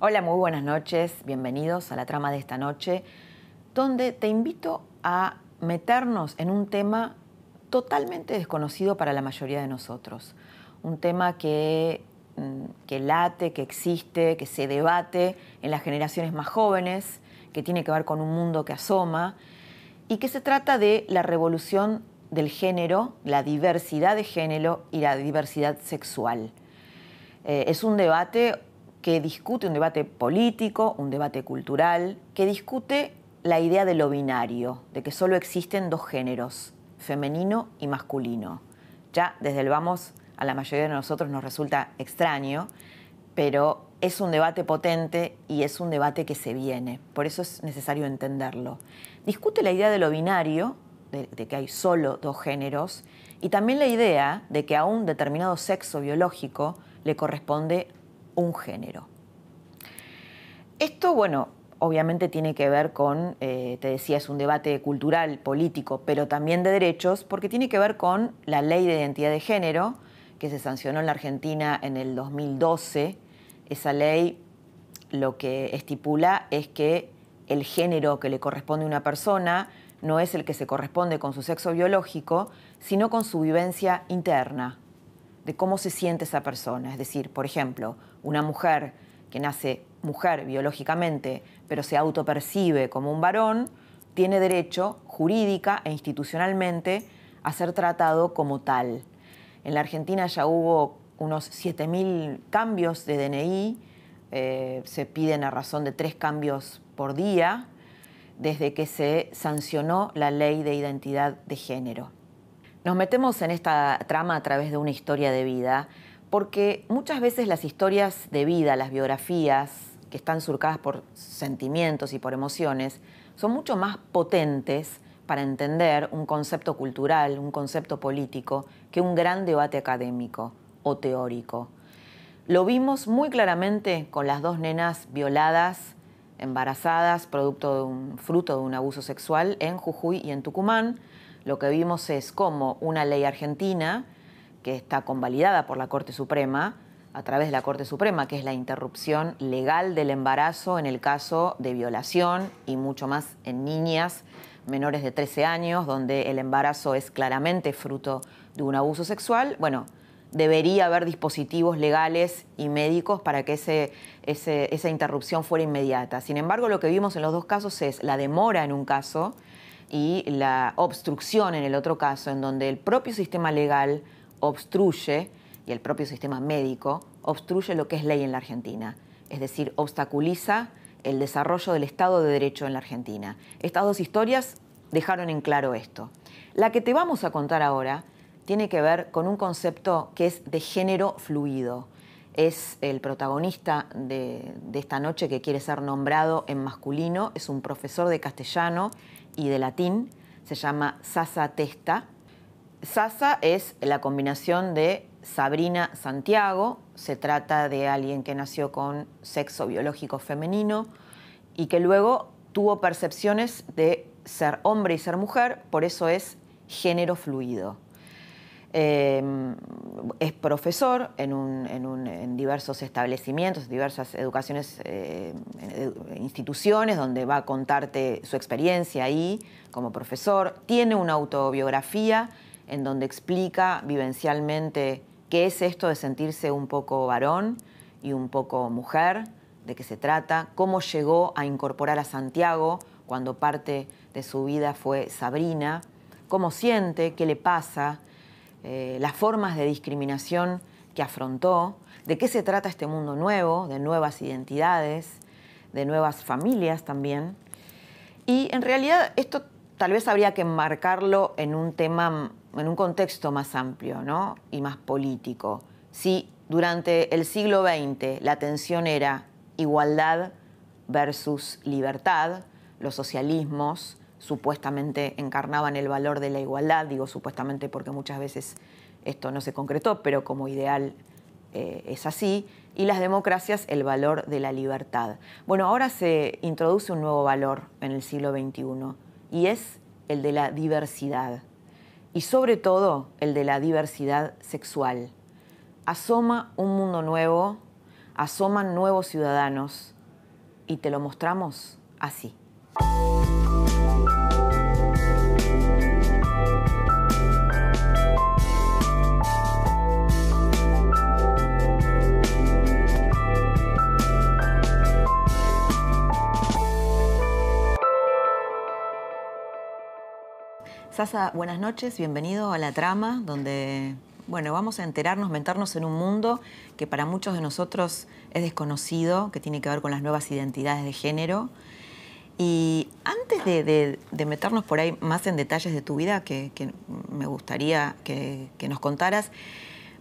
Hola, muy buenas noches, bienvenidos a la trama de esta noche, donde te invito a meternos en un tema totalmente desconocido para la mayoría de nosotros. Un tema que late, que existe, que se debate en las generaciones más jóvenes, que tiene que ver con un mundo que asoma, y que se trata de la revolución del género, la diversidad de género y la diversidad sexual. Es un debate que discute, un debate político, un debate cultural, que discute la idea de lo binario, de que solo existen dos géneros, femenino y masculino. Ya desde el vamos a la mayoría de nosotros nos resulta extraño, pero es un debate potente y es un debate que se viene, por eso es necesario entenderlo. Discute la idea de lo binario, de que hay solo dos géneros, y también la idea de que a un determinado sexo biológico le corresponde un género. Esto, bueno, obviamente tiene que ver con, te decía, es un debate cultural, político, pero también de derechos, porque tiene que ver con la Ley de Identidad de Género, que se sancionó en la Argentina en el 2012. Esa ley lo que estipula es que el género que le corresponde a una persona no es el que se corresponde con su sexo biológico, sino con su vivencia interna, de cómo se siente esa persona. Es decir, por ejemplo, una mujer que nace mujer biológicamente, pero se autopercibe como un varón, tiene derecho jurídica e institucionalmente a ser tratado como tal. En la Argentina ya hubo unos 7.000 cambios de DNI, se piden a razón de 3 cambios por día, desde que se sancionó la Ley de Identidad de Género. Nos metemos en esta trama a través de una historia de vida, porque muchas veces las historias de vida, las biografías, que están surcadas por sentimientos y por emociones, son mucho más potentes para entender un concepto cultural, un concepto político, que un gran debate académico o teórico. Lo vimos muy claramente con las 2 nenas violadas, embarazadas, fruto de un abuso sexual en Jujuy y en Tucumán. Lo que vimos es cómo una ley argentina, que está convalidada por la Corte Suprema, a través de la Corte Suprema, que es la interrupción legal del embarazo en el caso de violación y mucho más en niñas menores de 13 años, donde el embarazo es claramente fruto de un abuso sexual, bueno, debería haber dispositivos legales y médicos para que esa interrupción fuera inmediata. Sin embargo, lo que vimos en los 2 casos es la demora en un caso y la obstrucción en el otro caso, en donde el propio sistema legal obstruye y el propio sistema médico obstruye lo que es ley en la Argentina. Es decir, obstaculiza el desarrollo del Estado de Derecho en la Argentina. Estas 2 historias dejaron en claro esto. La que te vamos a contar ahora tiene que ver con un concepto que es de género fluido. Es el protagonista de esta noche que quiere ser nombrado en masculino, es un profesor de castellano y de latín, se llama Sasa Testa. Sasa es la combinación de Sabrina Santiago, se trata de alguien que nació con sexo biológico femenino y que luego tuvo percepciones de ser hombre y ser mujer, por eso es género fluido. Es profesor en diversos establecimientos, diversas instituciones donde va a contarte su experiencia ahí como profesor. Tiene una autobiografía en donde explica vivencialmente qué es esto de sentirse un poco varón y un poco mujer, de qué se trata, cómo llegó a incorporar a Santiago cuando parte de su vida fue Sabrina, cómo siente, qué le pasa, las formas de discriminación que afrontó, de qué se trata este mundo nuevo, de nuevas identidades, de nuevas familias también. Y en realidad esto tal vez habría que enmarcarlo en un tema, en un contexto más amplio, ¿no? Y más político. Si durante el siglo XX la tensión era igualdad versus libertad, los socialismos supuestamente encarnaban el valor de la igualdad, digo supuestamente porque muchas veces esto no se concretó, pero como ideal es así, y las democracias el valor de la libertad. Bueno, ahora se introduce un nuevo valor en el siglo XXI y es el de la diversidad y sobre todo el de la diversidad sexual. Asoma un mundo nuevo, asoman nuevos ciudadanos y te lo mostramos así. Sasa, buenas noches, bienvenido a La Trama, donde, bueno, vamos a enterarnos, meternos en un mundo que para muchos de nosotros es desconocido, que tiene que ver con las nuevas identidades de género. Y antes de meternos por ahí más en detalles de tu vida, que me gustaría que nos contaras,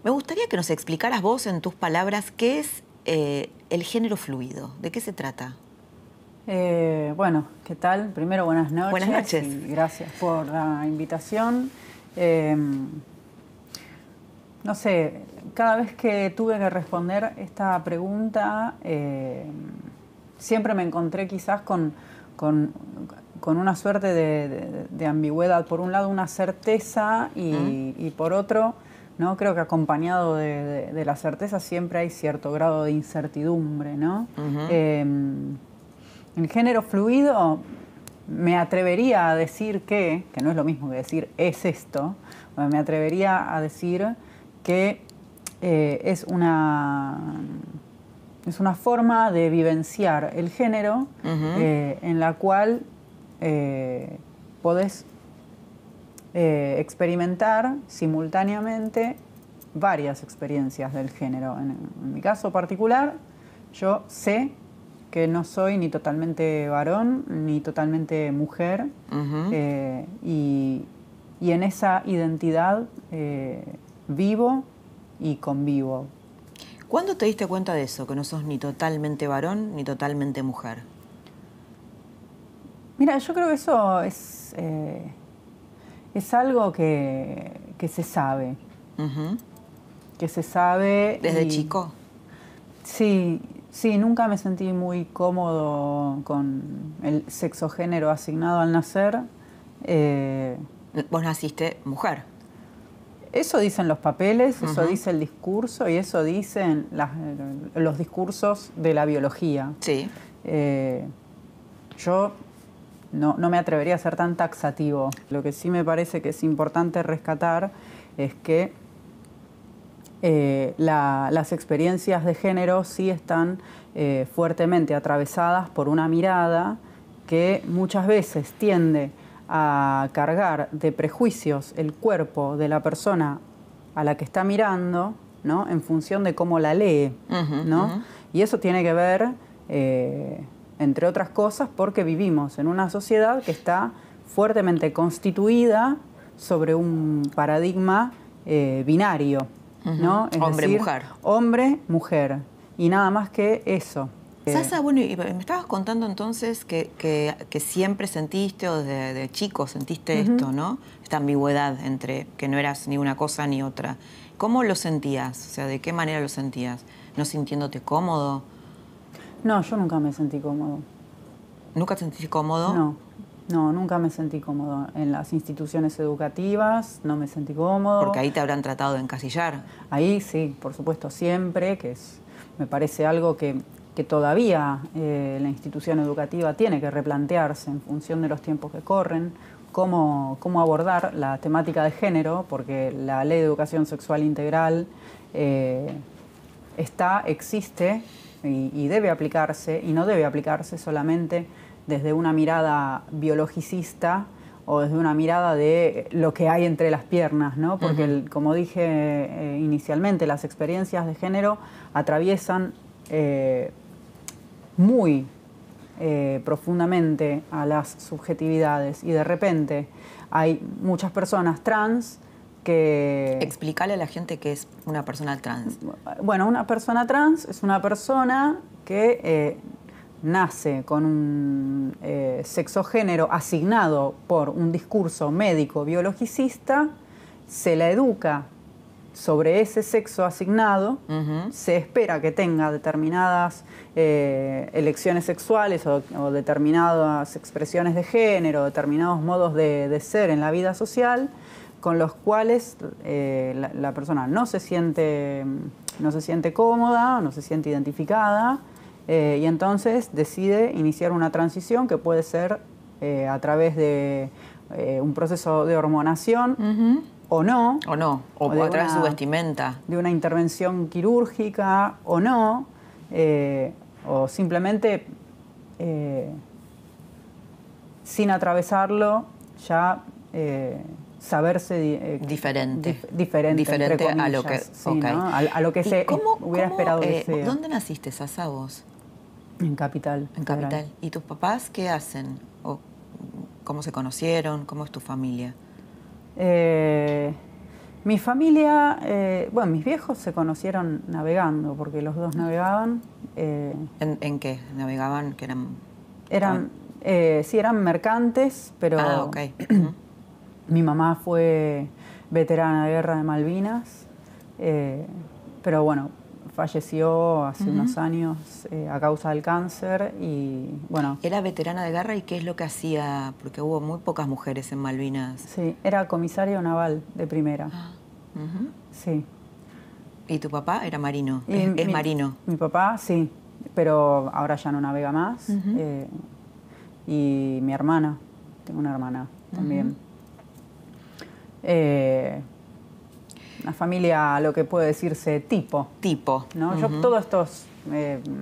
me gustaría que nos explicaras vos en tus palabras qué es el género fluido, ¿de qué se trata? Bueno, ¿qué tal? Primero, buenas noches. Buenas noches. Y gracias por la invitación. No sé, cada vez que tuve que responder esta pregunta, siempre me encontré quizás con una suerte de ambigüedad. Por un lado, una certeza y por otro, ¿no? Creo que acompañado de la certeza siempre hay cierto grado de incertidumbre, ¿no? El género fluido, me atrevería a decir que no es lo mismo que decir es esto, me atrevería a decir que es una forma de vivenciar el género en la cual podés experimentar simultáneamente varias experiencias del género. En mi caso particular, yo sé que no soy ni totalmente varón ni totalmente mujer, y en esa identidad vivo y convivo. ¿Cuándo te diste cuenta de eso, que no sos ni totalmente varón ni totalmente mujer? Mira, yo creo que eso es algo que se sabe. Que se sabe. ¿Desde chico? Sí, nunca me sentí muy cómodo con el sexo-género asignado al nacer. Vos naciste mujer. Eso dicen los papeles, eso dice el discurso y eso dicen los discursos de la biología. Sí. Yo no me atrevería a ser tan taxativo. Lo que sí me parece que es importante rescatar es que las experiencias de género sí están fuertemente atravesadas por una mirada que muchas veces tiende a cargar de prejuicios el cuerpo de la persona a la que está mirando, ¿no? En función de cómo la lee, ¿no? Y eso tiene que ver, entre otras cosas, porque vivimos en una sociedad que está fuertemente constituida sobre un paradigma binario, ¿no? Es decir, hombre-mujer. Hombre-mujer. Y nada más que eso. Sasa, bueno, y me estabas contando entonces que siempre sentiste, o de chico sentiste esto, ¿no? Esta ambigüedad entre que no eras ni una cosa ni otra. ¿Cómo lo sentías? O sea, ¿de qué manera lo sentías? ¿No sintiéndote cómodo? No, yo nunca me sentí cómodo. ¿Nunca te sentiste cómodo? No, nunca me sentí cómodo. En las instituciones educativas no me sentí cómodo. Porque ahí te habrán tratado de encasillar. Ahí sí, por supuesto, siempre, me parece algo que todavía la institución educativa tiene que replantearse en función de los tiempos que corren, cómo abordar la temática de género, porque la Ley de Educación Sexual Integral existe y debe aplicarse, y no debe aplicarse solamente desde una mirada biologicista o desde una mirada de lo que hay entre las piernas, ¿no? Porque, como dije inicialmente, las experiencias de género atraviesan muy profundamente a las subjetividades, y de repente hay muchas personas trans que... Explícale a la gente qué es una persona trans. Bueno, una persona trans es una persona que nace con un sexogénero asignado por un discurso médico biologicista, se la educa sobre ese sexo asignado, se espera que tenga determinadas elecciones sexuales o determinadas expresiones de género, determinados modos de ser en la vida social, con los cuales la persona no se siente cómoda, no se siente identificada, y entonces decide iniciar una transición que puede ser a través de un proceso de hormonación o no. O no, o a través de su vestimenta. De una intervención quirúrgica o no, o simplemente sin atravesarlo ya saberse diferente entre comillas, a lo que, sí, okay. ¿no? a lo que se hubiera esperado que sea. ¿Dónde naciste, Sasa, vos? En Capital. En Capital. ¿Y tus papás qué hacen? ¿O cómo se conocieron? ¿Cómo es tu familia? Mi familia, bueno, mis viejos se conocieron navegando, porque los dos navegaban. ¿En qué? ¿Navegaban? ¿Que sí, eran mercantes, pero okay. Mi mamá fue veterana de guerra de Malvinas, pero bueno, falleció hace unos años a causa del cáncer y bueno. ¿Era veterana de guerra y qué es lo que hacía? Porque hubo muy pocas mujeres en Malvinas. Sí, era comisario naval de primera. Sí. ¿Y tu papá era marino? ¿Es marino? Mi papá, sí, pero ahora ya no navega más. Y mi hermana, tengo una hermana también. Una familia, lo que puede decirse, tipo. Tipo. ¿No? Yo todos estos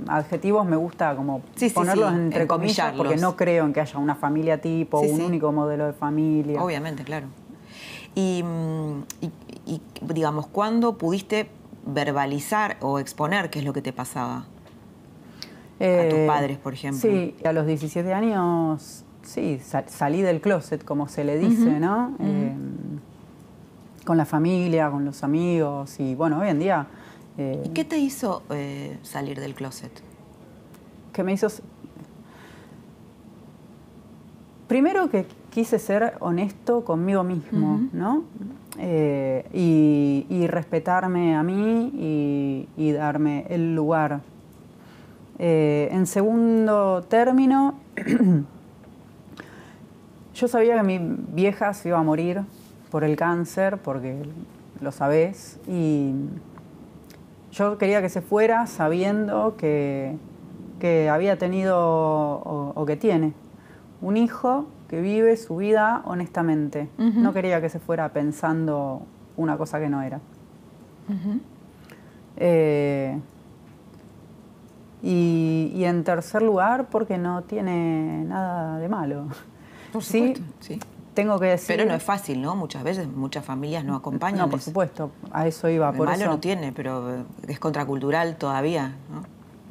adjetivos me gusta como ponerlos entre comillas, porque no creo en que haya una familia tipo, un único modelo de familia. Obviamente, claro. Y digamos, ¿cuándo pudiste verbalizar o exponer qué es lo que te pasaba? A tus padres, por ejemplo. Sí, a los 17 años, sí, salí del closet, como se le dice, ¿no? Con la familia, con los amigos, y bueno, hoy en día... ¿Y qué te hizo salir del closet? ¿Qué me hizo? Primero que quise ser honesto conmigo mismo, ¿no? Y respetarme a mí y darme el lugar. En segundo término, yo sabía que mi vieja se iba a morir por el cáncer, porque lo sabés, y yo quería que se fuera sabiendo que había tenido o que tiene un hijo que vive su vida honestamente. No quería que se fuera pensando una cosa que no era. Y en tercer lugar, porque no tiene nada de malo. Por supuesto, sí. Tengo que decir... Pero no es fácil, ¿no? Muchas veces, muchas familias no acompañan. No, por supuesto, a eso iba. Por malo no tiene, pero es contracultural todavía, ¿no?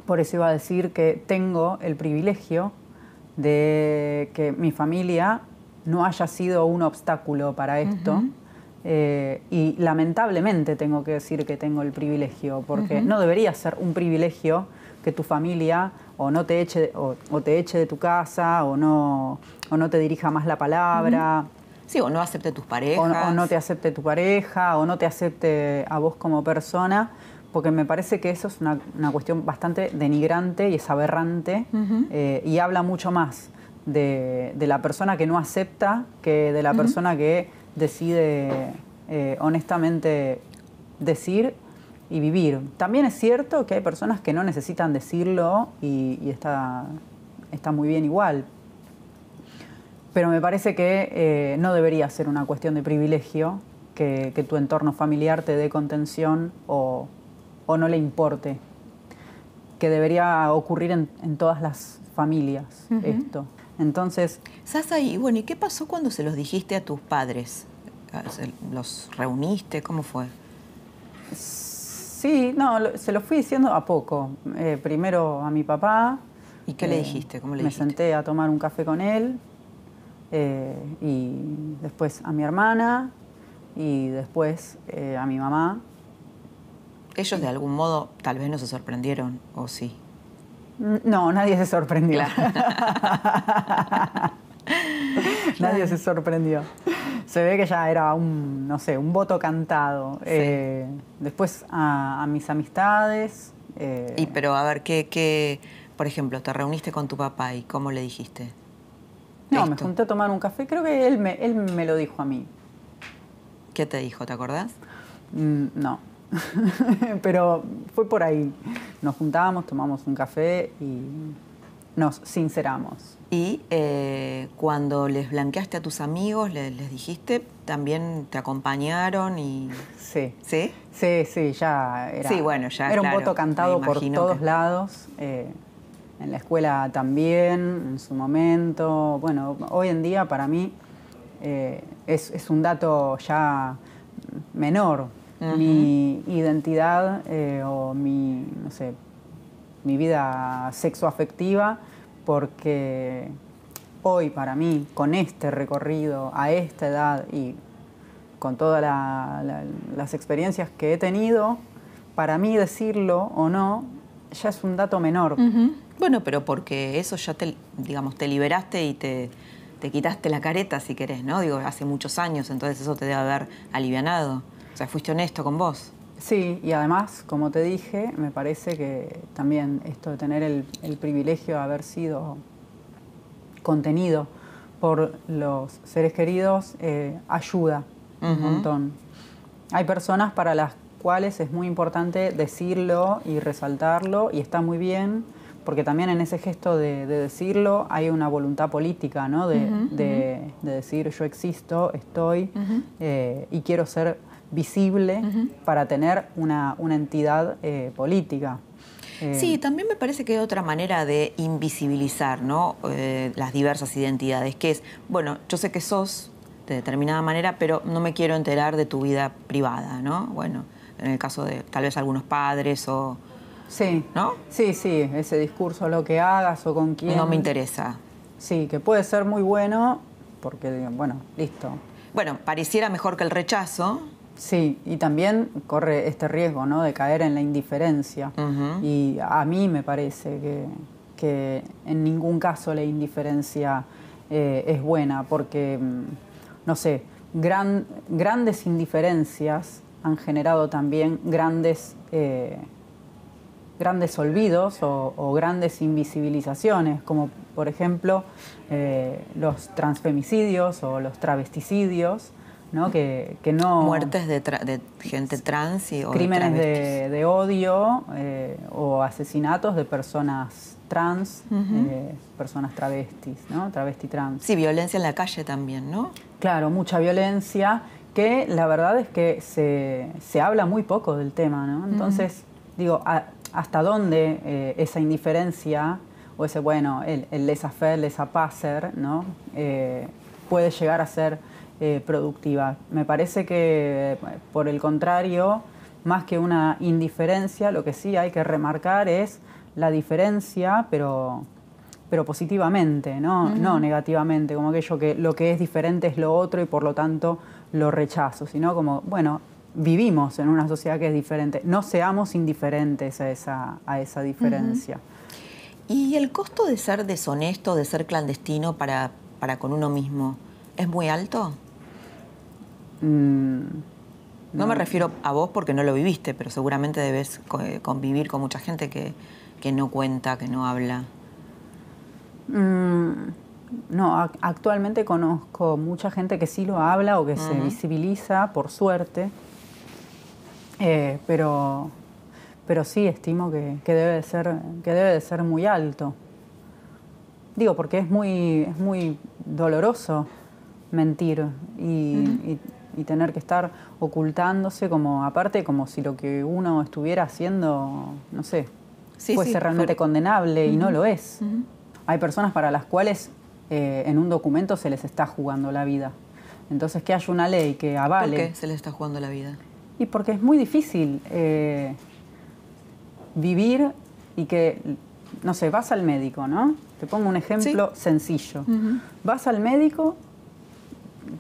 Por eso iba a decir que tengo el privilegio de que mi familia no haya sido un obstáculo para esto. Y lamentablemente tengo que decir que tengo el privilegio, porque no debería ser un privilegio que tu familia o no te eche o te eche de tu casa o no te dirija más la palabra. Sí, o no acepte tus parejas. O no te acepte tu pareja, o no te acepte a vos como persona, porque me parece que eso es una cuestión bastante denigrante y es aberrante, y habla mucho más de la persona que no acepta que de la persona que decide honestamente decir y vivir. También es cierto que hay personas que no necesitan decirlo y está muy bien igual. Pero me parece que no debería ser una cuestión de privilegio que tu entorno familiar te dé contención o no le importe. Que debería ocurrir en todas las familias esto. Entonces... Sasa, y bueno, ¿y qué pasó cuando se los dijiste a tus padres? ¿Los reuniste? ¿Cómo fue? Sí, no, se lo fui diciendo a poco. Primero a mi papá. ¿Y qué le dijiste? ¿Cómo le dijiste? Me senté a tomar un café con él. Y después a mi hermana. Y después a mi mamá. ¿Ellos de algún modo tal vez no se sorprendieron, o sí? No, nadie se sorprendió. Claro. Nadie se sorprendió. Se ve que ya era un voto cantado. Sí. Después a mis amistades. Pero a ver, por ejemplo, te reuniste con tu papá y ¿cómo le dijiste? No, me junté a tomar un café. Creo que él me lo dijo a mí. ¿Qué te dijo? ¿Te acordás? No, pero fue por ahí. Nos juntábamos, tomamos un café y nos sinceramos. Y cuando les blanqueaste a tus amigos, les dijiste, también te acompañaron y... Sí. ¿Sí? Sí, sí, ya era, sí, bueno, ya, era un claro, voto cantado por todos lados. En la escuela también, en su momento. Bueno, hoy en día para mí es un dato ya menor. Mi identidad o mi, no sé, mi vida sexoafectiva, porque hoy para mí, con este recorrido, a esta edad y con todas las experiencias que he tenido, para mí decirlo o no ya es un dato menor. Bueno, pero porque eso ya digamos, te liberaste y te quitaste la careta, si querés, ¿no? Digo, hace muchos años, entonces eso te debe haber alivianado. O sea, fuiste honesto con vos. Sí, y además, como te dije, me parece que también esto de tener el privilegio de haber sido contenido por los seres queridos ayuda un montón. Hay personas para las cuales es muy importante decirlo y resaltarlo, y está muy bien, porque también en ese gesto de decirlo hay una voluntad política, ¿no? De decir yo existo, estoy y quiero ser visible para tener una entidad política. Sí, también me parece que hay otra manera de invisibilizar, ¿no? Las diversas identidades, que es, bueno, yo sé que sos de determinada manera, pero no me quiero enterar de tu vida privada, ¿no? Bueno, en el caso de tal vez algunos padres o... Sí, ¿no? Sí, sí, ese discurso, lo que hagas o con quién... No me interesa. Sí, que puede ser muy bueno, porque, bueno, listo. Bueno, pareciera mejor que el rechazo. Sí, y también corre este riesgo, ¿no?, de caer en la indiferencia. Y a mí me parece que en ningún caso la indiferencia es buena, porque, no sé, grandes indiferencias han generado también grandes olvidos o grandes invisibilizaciones, como por ejemplo los transfemicidios o los travesticidios, ¿no? Que no... Muertes de gente trans o crímenes de odio o asesinatos de personas trans, personas travestis, ¿no? Travesti trans. Sí, violencia en la calle también, ¿no? Claro, mucha violencia, que la verdad es que se habla muy poco del tema, ¿no? Entonces, digo, ¿hasta dónde esa indiferencia o ese, bueno, el laissez-faire, laissez-passer, ¿no? Puede llegar a ser productiva? Me parece que, por el contrario, más que una indiferencia, lo que sí hay que remarcar es la diferencia, pero positivamente, ¿no? No negativamente, como aquello que lo que es diferente es lo otro y por lo tanto lo rechazo, sino como, bueno, vivimos en una sociedad que es diferente, no seamos indiferentes a esa diferencia. ¿Y el costo de ser deshonesto, de ser clandestino para con uno mismo, es muy alto? No me refiero a vos porque no lo viviste, pero seguramente debes convivir con mucha gente que no cuenta, que no habla. No, actualmente conozco mucha gente que sí lo habla o que se visibiliza, por suerte, pero sí estimo que debe de ser muy alto. Digo, porque es muy doloroso mentir y tener que estar ocultándose, como aparte como si lo que uno estuviera haciendo, no sé, fuese realmente condenable, y no lo es. Hay personas para las cuales en un documento se les está jugando la vida. Entonces, que haya una ley que avale... ¿Por qué se les está jugando la vida? Y porque es muy difícil vivir y que, no sé, vas al médico, ¿no? Te pongo un ejemplo sencillo. Vas al médico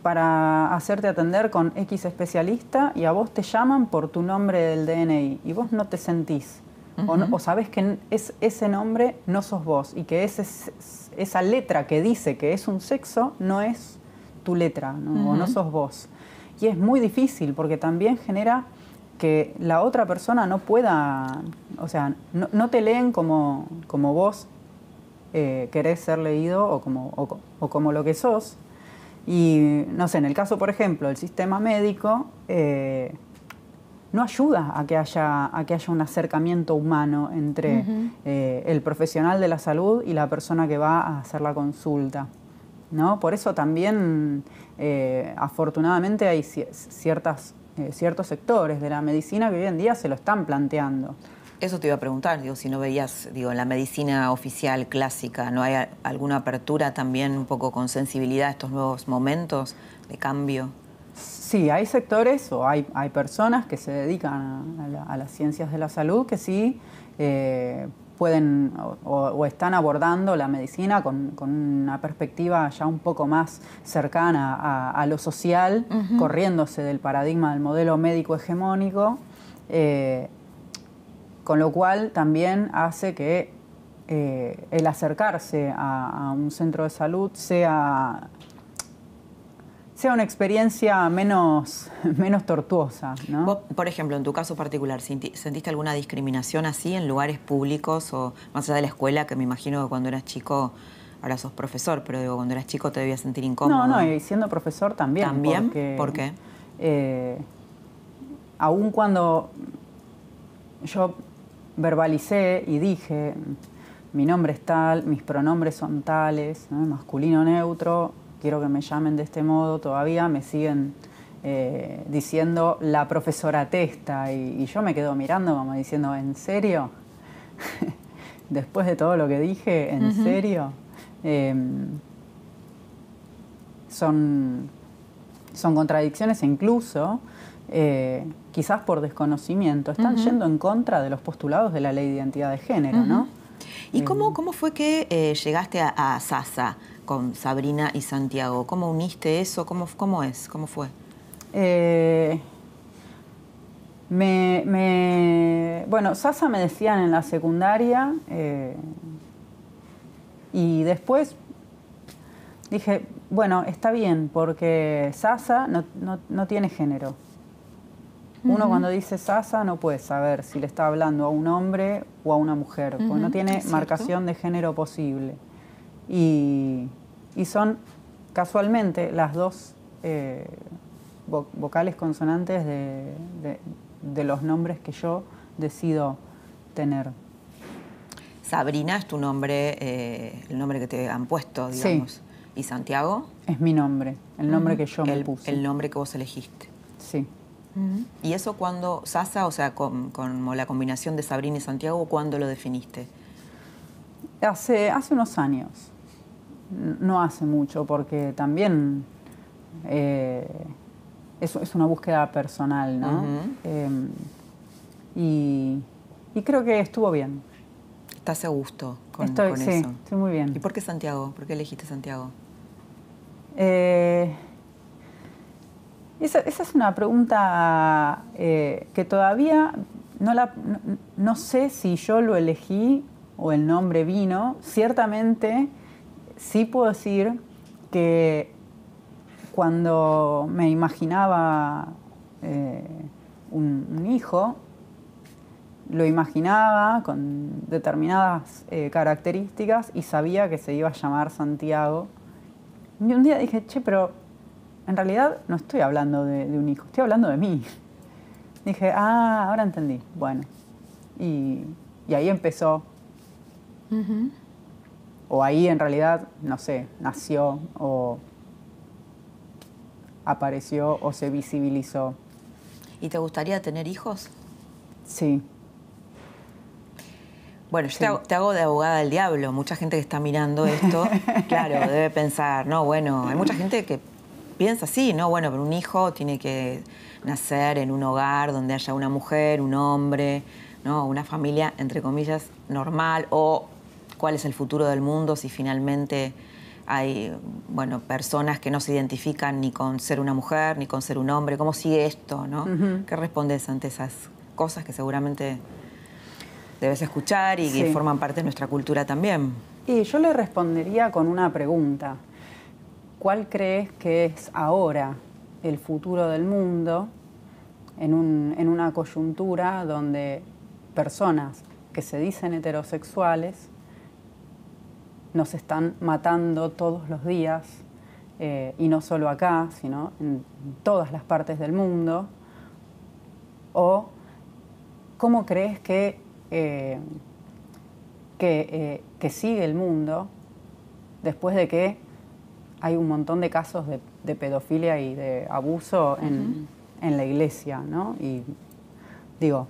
para hacerte atender con X especialista y a vos te llaman por tu nombre del DNI y vos no te sentís. O sabés que ese nombre no sos vos y que esa letra que dice que es un sexo no es tu letra, ¿no? O no sos vos. Y es muy difícil porque también genera que la otra persona no pueda, o sea, no te leen como vos querés ser leído o como lo que sos. Y no sé, en el caso, por ejemplo, del sistema médico, no ayuda a que haya un acercamiento humano entre el profesional de la salud y la persona que va a hacer la consulta, ¿no? Por eso también, afortunadamente, hay ciertos sectores de la medicina que hoy en día se lo están planteando. Eso te iba a preguntar, digo, si no veías, digo, en la medicina oficial clásica, ¿no hay alguna apertura también un poco con sensibilidad a estos nuevos momentos de cambio? Sí, hay sectores o hay personas que se dedican a las ciencias de la salud que sí pueden o están abordando la medicina con una perspectiva ya un poco más cercana a lo social, corriéndose del paradigma del modelo médico hegemónico, con lo cual también hace que el acercarse a un centro de salud sea una experiencia menos tortuosa, ¿no? Vos, por ejemplo, en tu caso particular, ¿sentiste alguna discriminación así en lugares públicos o más allá de la escuela, que me imagino que cuando eras chico, ahora sos profesor, pero digo, cuando eras chico te debías sentir incómodo? No, y siendo profesor también. ¿También? ¿Por qué? Aun cuando yo verbalicé y dije, mi nombre es tal, mis pronombres son tales, ¿no? Masculino neutro, quiero que me llamen de este modo, todavía me siguen diciendo la profesora Testa y yo me quedo mirando como diciendo, ¿en serio? Después de todo lo que dije, ¿en serio? Son contradicciones e incluso, quizás por desconocimiento, están yendo en contra de los postulados de la Ley de Identidad de Género, ¿no? ¿Y cómo fue que llegaste a Sasa con Sabrina y Santiago? ¿Cómo uniste eso? ¿Cómo fue? Bueno, Sasa me decían en la secundaria y después dije, bueno, está bien, porque Sasa no tiene género. Uno cuando dice Sasa no puede saber si le está hablando a un hombre o a una mujer, porque no tiene marcación de género posible. Y son casualmente las dos vocales consonantes de los nombres que yo decido tener. Sabrina es tu nombre, el nombre que te han puesto, digamos. Sí. ¿Y Santiago? Es mi nombre, el nombre que yo me puse. El nombre que vos elegiste. Sí. ¿Y eso cuando, Sasa, o sea, con la combinación de Sabrina y Santiago, cuándo lo definiste? Hace unos años. No hace mucho, porque también es una búsqueda personal, ¿no? Y creo que estuvo bien. ¿Estás a gusto con sí, eso? Estoy muy bien. ¿Y por qué Santiago? ¿Por qué elegiste Santiago? Esa es una pregunta que todavía no sé si yo lo elegí o el nombre vino. Ciertamente sí puedo decir que cuando me imaginaba un hijo, lo imaginaba con determinadas características y sabía que se iba a llamar Santiago. Y un día dije, che, pero en realidad no estoy hablando de un hijo, estoy hablando de mí. Dije, ahora entendí. Bueno, y ahí empezó. O ahí en realidad, no sé, nació o apareció o se visibilizó. ¿Y te gustaría tener hijos? Sí. Bueno, yo te hago de abogada del diablo. Mucha gente que está mirando esto, claro, debe pensar, no, bueno, hay mucha gente que piensa así, ¿no? Bueno, pero un hijo tiene que nacer en un hogar donde haya una mujer, un hombre, ¿no? Una familia, entre comillas, normal, o cuál es el futuro del mundo si finalmente hay, bueno, personas que no se identifican ni con ser una mujer ni con ser un hombre. ¿Cómo sigue esto, no? ¿Qué respondes ante esas cosas que seguramente debes escuchar y que forman parte de nuestra cultura también? Y yo le respondería con una pregunta. ¿Cuál crees que es ahora el futuro del mundo en una coyuntura donde personas que se dicen heterosexuales nos están matando todos los días y no solo acá, sino en todas las partes del mundo? ¿O cómo crees que sigue el mundo después de que hay un montón de casos de pedofilia y de abuso en la iglesia, ¿no? Y digo,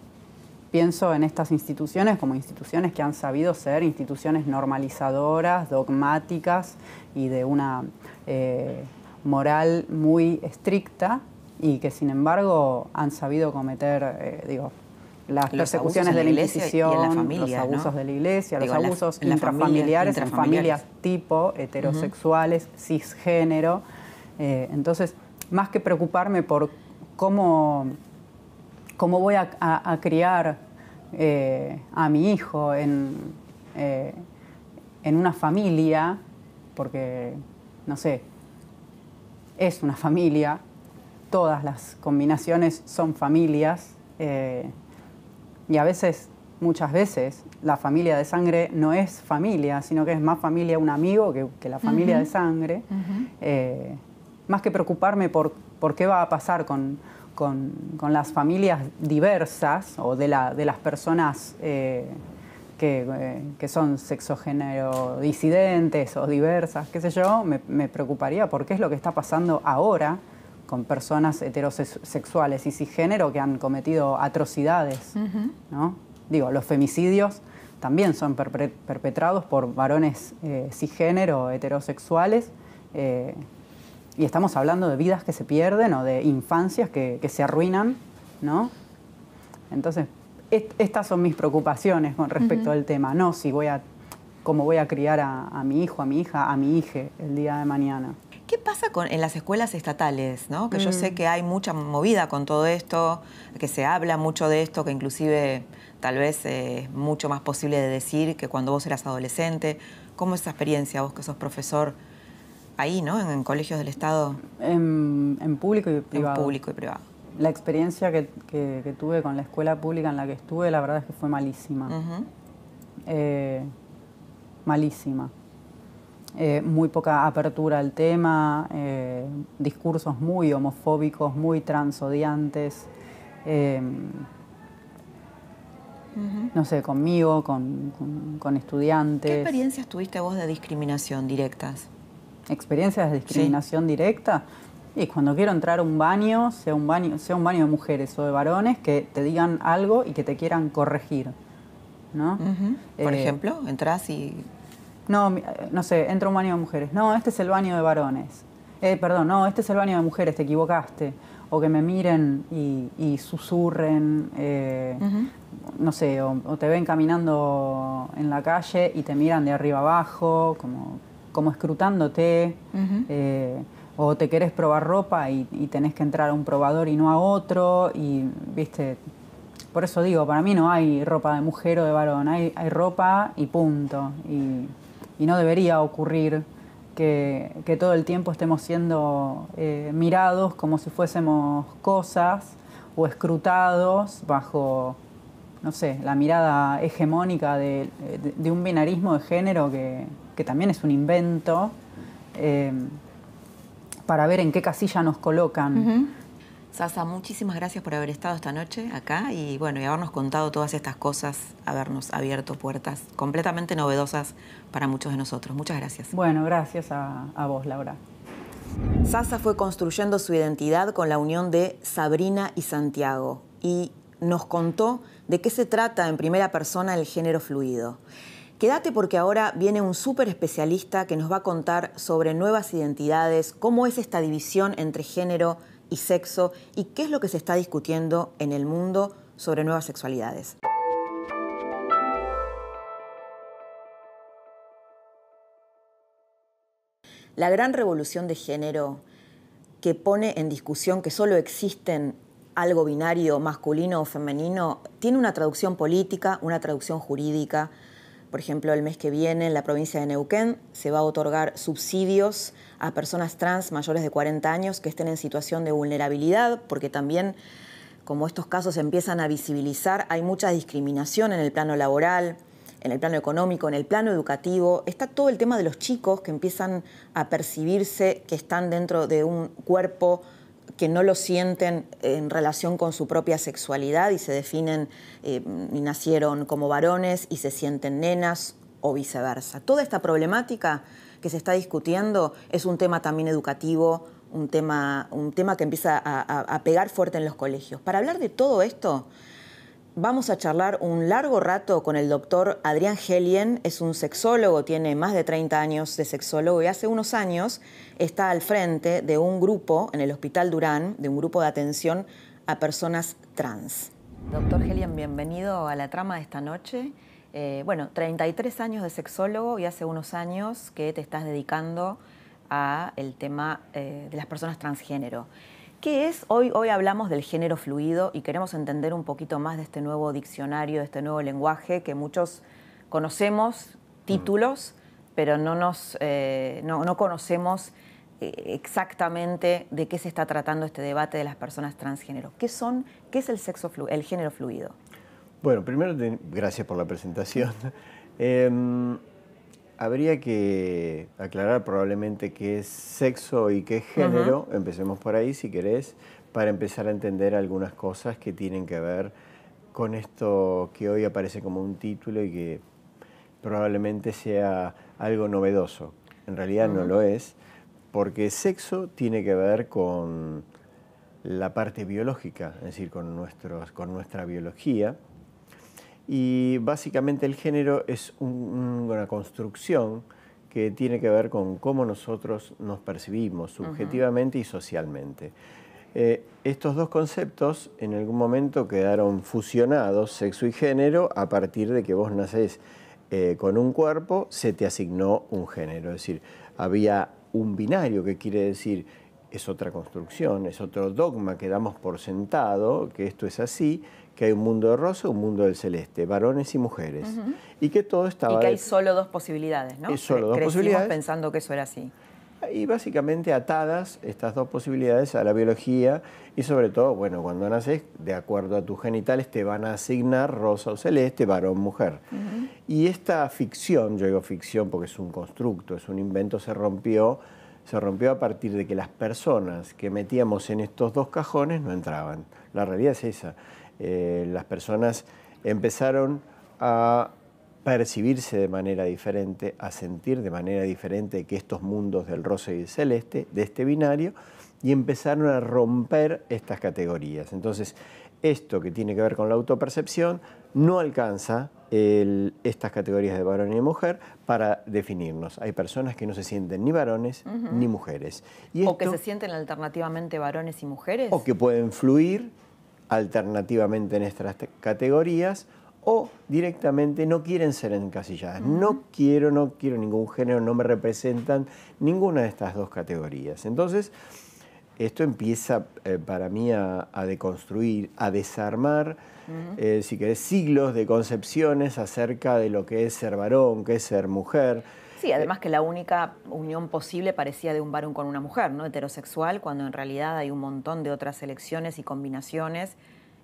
pienso en estas instituciones como instituciones que han sabido ser instituciones normalizadoras, dogmáticas y de una moral muy estricta, y que sin embargo han sabido cometer, las persecuciones de la Inquisición, los abusos de la Iglesia, los abusos intrafamiliares en familias tipo heterosexuales, cisgénero. Entonces, más que preocuparme por cómo voy a criar a mi hijo en una familia, porque, no sé, es una familia, todas las combinaciones son familias, y a veces, muchas veces, la familia de sangre no es familia, sino que es más familia un amigo que la familia de sangre. Más que preocuparme por qué va a pasar con las familias diversas o de las personas que son sexogénero disidentes o diversas, qué sé yo, me preocuparía por qué es lo que está pasando ahora con personas heterosexuales y cisgénero que han cometido atrocidades, ¿no? Digo, los femicidios también son perpetrados por varones cisgénero, heterosexuales, y estamos hablando de vidas que se pierden o de infancias que se arruinan, ¿no? Entonces, estas son mis preocupaciones con respecto al tema, no si cómo voy a criar a mi hijo, a mi hija, a mi hija el día de mañana. ¿Qué pasa en las escuelas estatales, ¿no? Que yo sé que hay mucha movida con todo esto, que se habla mucho de esto, que inclusive tal vez es mucho más posible de decir que cuando vos eras adolescente. ¿Cómo es esa experiencia, vos que sos profesor ahí, ¿no? En colegios del Estado. En público y privado. En público y privado. La experiencia que tuve con la escuela pública en la que estuve, la verdad es que fue malísima. Malísima. Muy poca apertura al tema, discursos muy homofóbicos, muy transodiantes. No sé, conmigo, con estudiantes. ¿Qué experiencias tuviste vos de discriminación directas? ¿Experiencias de discriminación directa? Y cuando quiero entrar a un baño, sea un baño de mujeres o de varones, que te digan algo y que te quieran corregir, ¿no? Por ejemplo, entras y... No sé, entro a un baño de mujeres. No, este es el baño de varones. Perdón, no, este es el baño de mujeres, te equivocaste. O que me miren y susurren, no sé, o te ven caminando en la calle y te miran de arriba abajo, como escrutándote. O te querés probar ropa y tenés que entrar a un probador y no a otro. Y, viste, por eso digo, para mí no hay ropa de mujer o de varón, hay ropa y punto. Y no debería ocurrir que todo el tiempo estemos siendo mirados como si fuésemos cosas o escrutados bajo, no sé, la mirada hegemónica de un binarismo de género que también es un invento para ver en qué casilla nos colocan. Sasa, muchísimas gracias por haber estado esta noche acá y habernos contado todas estas cosas, habernos abierto puertas completamente novedosas para muchos de nosotros. Muchas gracias. Bueno, gracias a vos, Laura. Sasa fue construyendo su identidad con la unión de Sabrina y Santiago y nos contó de qué se trata en primera persona el género fluido. Quédate porque ahora viene un súper especialista que nos va a contar sobre nuevas identidades, cómo es esta división entre género y sexo y qué es lo que se está discutiendo en el mundo sobre nuevas sexualidades. La gran revolución de género que pone en discusión que solo existen algo binario, masculino o femenino, tiene una traducción política, una traducción jurídica. Por ejemplo, el mes que viene en la provincia de Neuquén se va a otorgar subsidios a personas trans mayores de 40 años que estén en situación de vulnerabilidad, porque también, como estos casos se empiezan a visibilizar, hay mucha discriminación en el plano laboral. en el plano económico, en el plano educativo. Está todo el tema de los chicos que empiezan a percibirse que están dentro de un cuerpo que no lo sienten en relación con su propia sexualidad y se definen y nacieron como varones y se sienten nenas o viceversa. Toda esta problemática que se está discutiendo es un tema también educativo, un tema que empieza a pegar fuerte en los colegios. Para hablar de todo esto, vamos a charlar un largo rato con el doctor Adrián Helien. Es un sexólogo, tiene más de 30 años de sexólogo y hace unos años está al frente de un grupo en el Hospital Durán, de un grupo de atención a personas trans. Doctor Helien, bienvenido a la trama de esta noche. 33 años de sexólogo y hace unos años que te estás dedicando al tema de las personas transgénero. ¿Qué es? Hoy hablamos del género fluido y queremos entender un poquito más de este nuevo diccionario, de este nuevo lenguaje que muchos conocemos, títulos, pero no conocemos exactamente de qué se está tratando este debate de las personas transgénero. ¿Qué es el género fluido? Bueno, primero, gracias por la presentación. Habría que aclarar probablemente qué es sexo y qué es género. Empecemos por ahí, si querés, para empezar a entender algunas cosas que tienen que ver con esto que hoy aparece como un título y que probablemente sea algo novedoso. En realidad no lo es, porque sexo tiene que ver con la parte biológica, es decir, con nuestra biología. Y básicamente el género es una construcción que tiene que ver con cómo nosotros nos percibimos subjetivamente y socialmente. Estos dos conceptos en algún momento quedaron fusionados, sexo y género, a partir de que vos nacés con un cuerpo, se te asignó un género. Es decir, había un binario, que quiere decir, es otra construcción, es otro dogma que damos por sentado, que esto es así, que hay un mundo de rosa, un mundo del celeste, varones y mujeres. Y que todo estaba... Y que hay solo dos posibilidades, ¿no? Solo dos posibilidades. Pensando que eso era así. Y básicamente atadas estas dos posibilidades a la biología y sobre todo, bueno, cuando naces, de acuerdo a tus genitales, te van a asignar rosa o celeste, varón, mujer. Y esta ficción, yo digo ficción porque es un constructo, es un invento, se rompió a partir de que las personas que metíamos en estos dos cajones no entraban. La realidad es esa. Las personas empezaron a percibirse de manera diferente, a sentir de manera diferente que estos mundos del rosa y el celeste, de este binario, y empezaron a romper estas categorías. Entonces, esto que tiene que ver con la autopercepción no alcanza estas categorías de varón y de mujer para definirnos. Hay personas que no se sienten ni varones ni mujeres. Y o que se sienten alternativamente varones y mujeres. O que pueden fluir alternativamente en estas categorías o directamente no quieren ser encasilladas. No quiero ningún género, no me representan ninguna de estas dos categorías. Entonces, esto empieza para mí a deconstruir, a desarmar, si querés, siglos de concepciones acerca de lo que es ser varón, qué es ser mujer. Sí, además que la única unión posible parecía de un varón con una mujer, ¿no? Heterosexual, cuando en realidad hay un montón de otras elecciones y combinaciones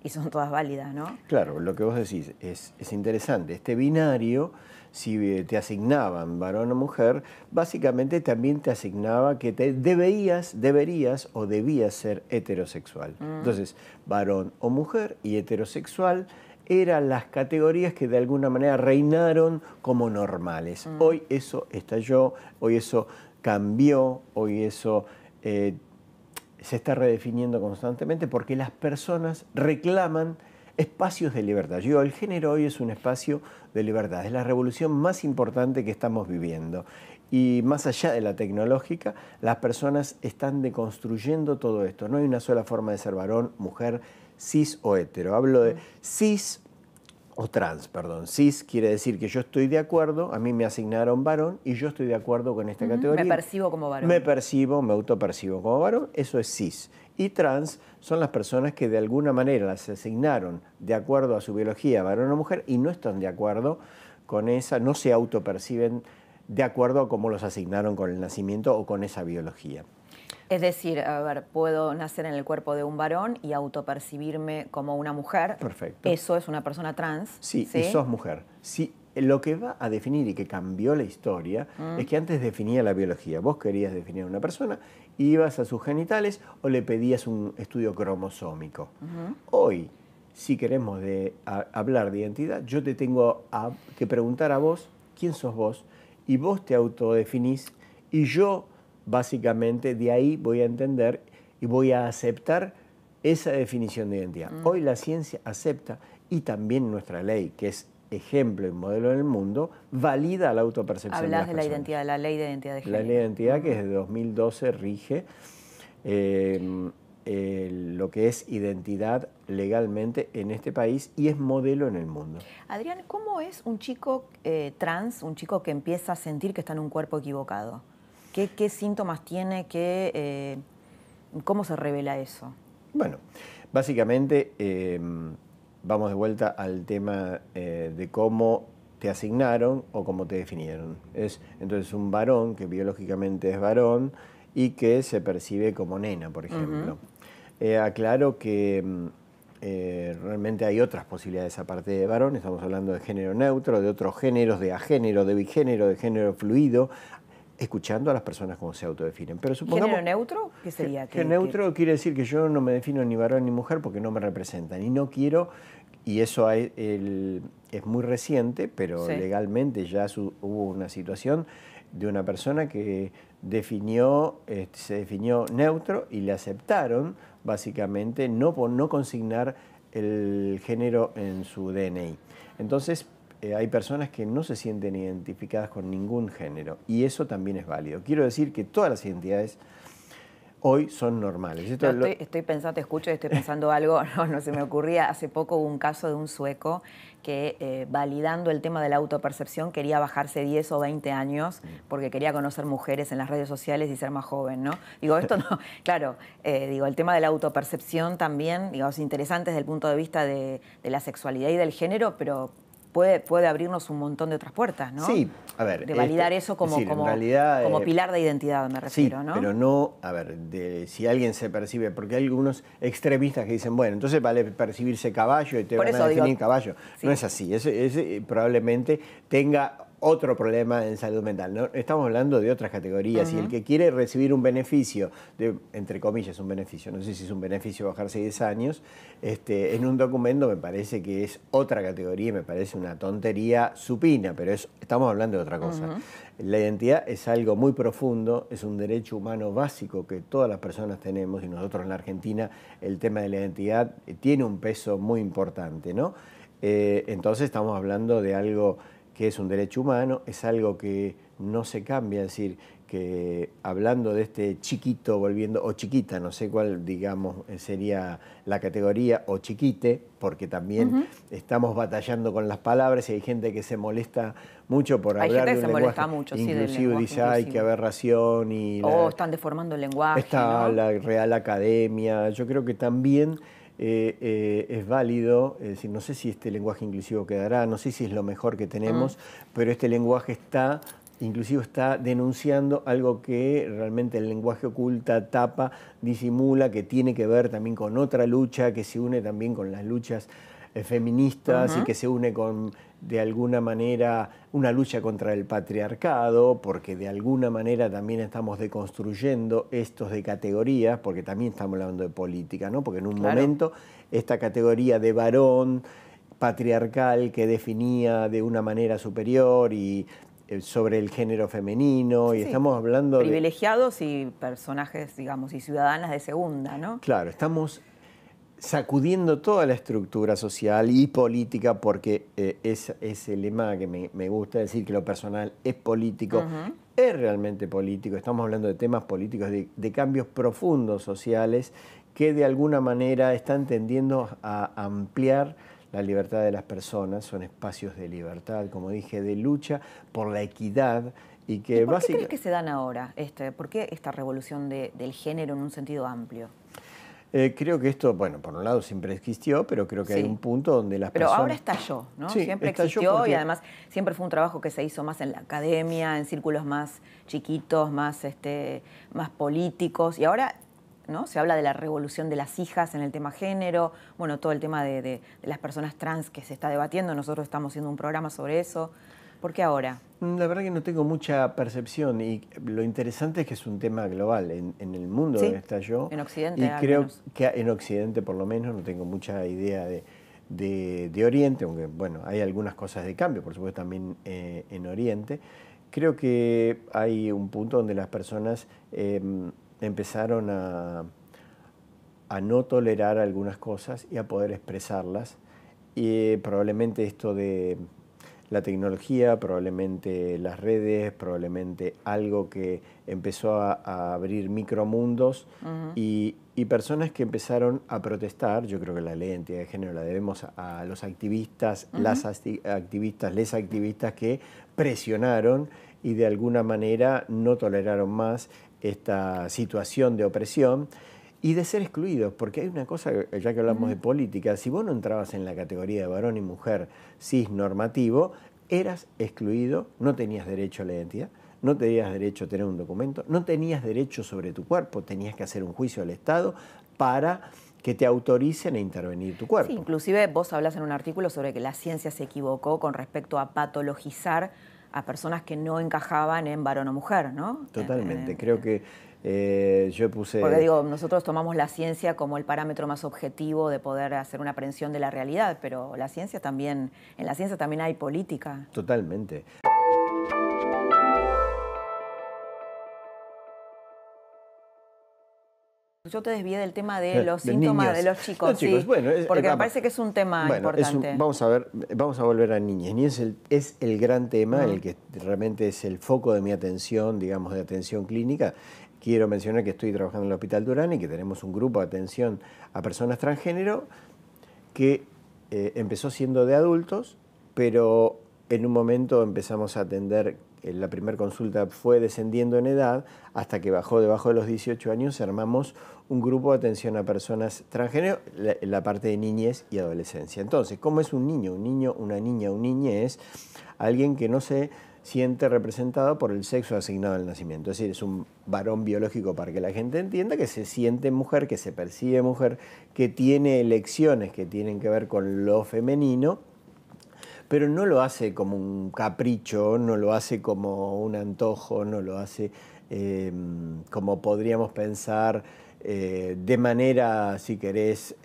y son todas válidas, ¿no? Claro, lo que vos decís es interesante. Este binario, si te asignaban varón o mujer, básicamente también te asignaba que deberías o debías ser heterosexual. Entonces, varón o mujer y heterosexual eran las categorías que de alguna manera reinaron como normales. Hoy eso estalló, hoy eso cambió, hoy eso se está redefiniendo constantemente porque las personas reclaman espacios de libertad. Yo digo, el género hoy es un espacio de libertad, es la revolución más importante que estamos viviendo. Y más allá de la tecnológica, las personas están deconstruyendo todo esto. No hay una sola forma de ser varón, mujer, cis o hetero. Hablo de cis o trans, perdón. Cis quiere decir que yo estoy de acuerdo, a mí me asignaron varón y yo estoy de acuerdo con esta categoría. Me percibo como varón. Me autopercibo como varón, eso es cis. Y trans son las personas que de alguna manera las asignaron de acuerdo a su biología, varón o mujer, y no están de acuerdo con esa, no se autoperciben de acuerdo a cómo los asignaron con el nacimiento o con esa biología. Es decir, a ver, puedo nacer en el cuerpo de un varón y autopercibirme como una mujer. Perfecto. Eso es una persona trans. Sí, y sos mujer. Sí, lo que va a definir y que cambió la historia es que antes definía la biología. Vos querías definir a una persona, ibas a sus genitales o le pedías un estudio cromosómico. Hoy, si queremos hablar de identidad, yo te tengo que preguntar a vos quién sos vos y vos te autodefinís y yo básicamente de ahí voy a entender y voy a aceptar esa definición de identidad. Hoy la ciencia acepta y también nuestra ley, que es ejemplo y modelo en el mundo, valida la autopercepción de las Hablas de la personas. identidad, la ley de identidad de género. La ley de identidad que desde 2012 rige lo que es identidad legalmente en este país y es modelo en el mundo. Adrián, ¿cómo es un chico trans, un chico que empieza a sentir que está en un cuerpo equivocado? ¿Qué síntomas tiene? ¿Cómo se revela eso? Bueno, básicamente vamos de vuelta al tema de cómo te asignaron o cómo te definieron. Es entonces un varón que biológicamente es varón y que se percibe como nena, por ejemplo. Aclaro que realmente hay otras posibilidades aparte de varón. Estamos hablando de género neutro, de otros géneros, de agénero, de bigénero, de género fluido, escuchando a las personas cómo se autodefinen. Pero supongamos, ¿Género neutro? ¿Qué sería? Género neutro quiere decir que yo no me defino ni varón ni mujer porque no me representan y no quiero, y eso es muy reciente, pero legalmente ya hubo una situación de una persona que se definió neutro y le aceptaron básicamente no consignar el género en su DNI. Entonces, hay personas que no se sienten identificadas con ningún género y eso también es válido. Quiero decir que todas las identidades hoy son normales. Estoy pensando, te escucho y estoy pensando algo, no se me ocurría. Hace poco hubo un caso de un sueco que validando el tema de la autopercepción quería bajarse 10 o 20 años porque quería conocer mujeres en las redes sociales y ser más joven, ¿no? Digo, esto no, claro, el tema de la autopercepción también, es interesante desde el punto de vista de la sexualidad y del género, pero puede abrirnos un montón de otras puertas, ¿no? Sí, a ver. De validar eso como pilar de identidad, me refiero, sí, ¿no? pero no, a ver, si alguien se percibe, porque hay algunos extremistas que dicen, bueno, entonces vale percibirse caballo y te van a definir caballo. Sí. No es así, ese probablemente tenga otro problema en salud mental, ¿no? Estamos hablando de otras categorías y el que quiere recibir un beneficio, entre comillas un beneficio, no sé si es un beneficio bajarse 10 años, en un documento me parece que es otra categoría y me parece una tontería supina, pero estamos hablando de otra cosa. La identidad es algo muy profundo, es un derecho humano básico que todas las personas tenemos y nosotros en la Argentina el tema de la identidad tiene un peso muy importante, ¿no? Entonces estamos hablando de algo que es un derecho humano, es algo que no se cambia, es decir, que hablando de este chiquito o chiquita, no sé cuál, digamos, sería la categoría, o chiquite, porque también estamos batallando con las palabras y hay gente que se molesta mucho por hablar de un lenguaje mucho, inclusivo, dice, ay, qué aberración. Están deformando el lenguaje. Está, ¿no? La Real Academia, yo creo que también es válido, es decir, no sé si este lenguaje inclusivo quedará, no sé si es lo mejor que tenemos, pero este lenguaje inclusive está denunciando algo que realmente el lenguaje oculta, tapa, disimula, que tiene que ver también con otra lucha, que se une también con las luchas feministas y que se une con, de alguna manera, una lucha contra el patriarcado, porque de alguna manera también estamos deconstruyendo estos de categorías, porque también estamos hablando de política, ¿no? Porque en un momento esta categoría de varón patriarcal que definía de una manera superior y sobre el género femenino, y estamos hablando privilegiados y personajes, digamos, y ciudadanas de segunda, ¿no? Claro, estamos sacudiendo toda la estructura social y política porque es el lema que me gusta decir, que lo personal es político, es realmente político. Estamos hablando de temas políticos, de cambios profundos sociales que de alguna manera están tendiendo a ampliar la libertad de las personas. Son espacios de libertad, como dije, de lucha por la equidad. ¿Y por qué crees que se dan ahora? ¿Por qué esta revolución del género en un sentido amplio? Creo que esto, bueno, por un lado siempre existió, pero creo que hay un punto donde las pero personas... ahora estalló, ¿no? Sí, Siempre existió y además siempre fue un trabajo que se hizo más en la academia, en círculos más chiquitos, más políticos. Y ahora, ¿no? Se habla de la revolución de las hijas en el tema género, bueno, todo el tema de las personas trans que se está debatiendo. Nosotros estamos haciendo un programa sobre eso. ¿Por qué ahora? La verdad que no tengo mucha percepción y lo interesante es que es un tema global en el mundo donde estalló. En Occidente, y creo que en Occidente por lo menos no tengo mucha idea de Oriente, aunque bueno, hay algunas cosas de cambio, por supuesto también en Oriente. Creo que hay un punto donde las personas empezaron a no tolerar algunas cosas y a poder expresarlas. Y probablemente esto de la tecnología, probablemente las redes, probablemente algo que empezó a abrir micromundos y personas que empezaron a protestar. Yo creo que la ley de identidad de género la debemos a los activistas, les activistas que presionaron y de alguna manera no toleraron más esta situación de opresión y de ser excluidos, porque hay una cosa, ya que hablamos de política, si vos no entrabas en la categoría de varón y mujer cis normativo, eras excluido, no tenías derecho a la identidad, no tenías derecho a tener un documento, no tenías derecho sobre tu cuerpo, tenías que hacer un juicio al Estado para que te autoricen a intervenir tu cuerpo. Sí, inclusive vos hablas en un artículo sobre que la ciencia se equivocó con respecto a patologizar a personas que no encajaban en varón o mujer, ¿no? Totalmente, creo que yo puse... Porque digo, nosotros tomamos la ciencia como el parámetro más objetivo de poder hacer una aprehensión de la realidad, pero la ciencia también, en la ciencia también hay política. Totalmente. Yo te desvié del tema de los síntomas de los chicos, los chicos, sí, bueno, porque me parece que es un tema importante. Vamos a volver a niñez. Niñez es el gran tema, el que realmente es el foco de mi atención, digamos, de atención clínica. Quiero mencionar que estoy trabajando en el Hospital Durán y que tenemos un grupo de atención a personas transgénero que empezó siendo de adultos, pero en un momento empezamos a atender, la primera consulta fue descendiendo en edad, hasta que bajó debajo de los 18 años, armamos un grupo de atención a personas transgénero, la parte de niñez y adolescencia. Entonces, ¿cómo es un niño, una niña, un niñez? Alguien que no se siente representado por el sexo asignado al nacimiento. Es decir, es un varón biológico para que la gente entienda que se siente mujer, que se percibe mujer, que tiene elecciones que tienen que ver con lo femenino, pero no lo hace como un capricho, no lo hace como un antojo, no lo hace como podríamos pensar de manera, si querés,